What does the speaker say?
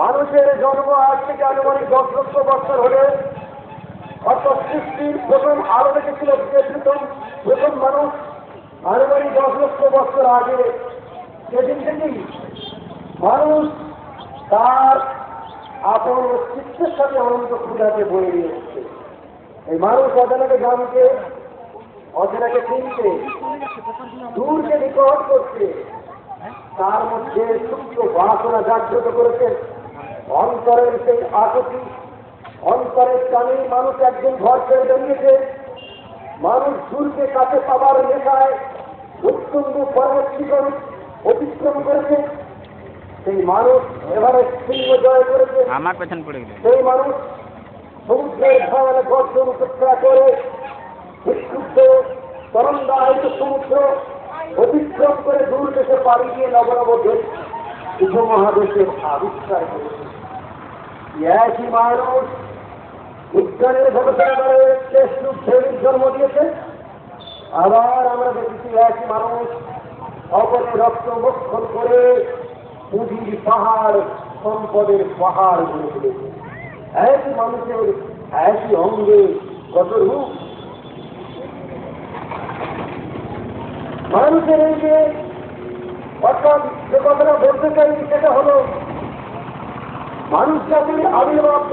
মানুষের জন্ম আজ থেকে আনুমানিক 10 লক্ষ বছর হলে অর্থাৎ সৃষ্টির প্রথম আলো দেখেছিল প্রথম মানুষ আনুমানিক 10 লক্ষ বছর আগে। সেদিন থেকেই মানুষ তার আপন অস্তিত্বের সাথে অনন্ত ক্ষুধাকে বয়ে নিয়ে এসছে। এই মানুষ অজানাকে জানতে, অজানাকে চিনতে, দূরকে নিকট করতে তার মধ্যে সুপ্ত বাসনা জাগ্রত করেছে। অন্তরের সেই আকুতি, অন্তরের টানে মানুষ একদিন ঘর ছেড়ে বেরিয়েছে। মানুষ দূরকে কাছে পাবার নেশায় উত্তুঙ্গ পর্বত শিখর অতিক্রম করেছে। সেই মানুষ এবারে সিংহ জয় করেছে। আমার পেছন পড়ে গেল। সেই মানুষ সমুদ্রের ভয়ানক গর্জন উপেক্ষা করে বিক্ষুব্ধ তরঙ্গায়িত সমুদ্র অতিক্রম করে দূর দেশে পাড়ি দিয়ে নবনব দেশ উপমহাদেশের আবিষ্কার করেছে। একই মানুষ বিজ্ঞানের গবেষণাগারে টেস্টুপের জন্ম দিয়েছে। আবার আমরা দেখেছি একই মানুষ অপরে রক্ত মোক্ষণ করে পুঁজির পাহাড়, সম্পদের পাহাড় গড়ে তুলেছে। একই মানুষের একই অঙ্গে কত রূপ। মানুষের এই যে অর্থাৎ যে কথাটা বলতে চাই সেটা হলো মানুষ জাতির আবির্ভাব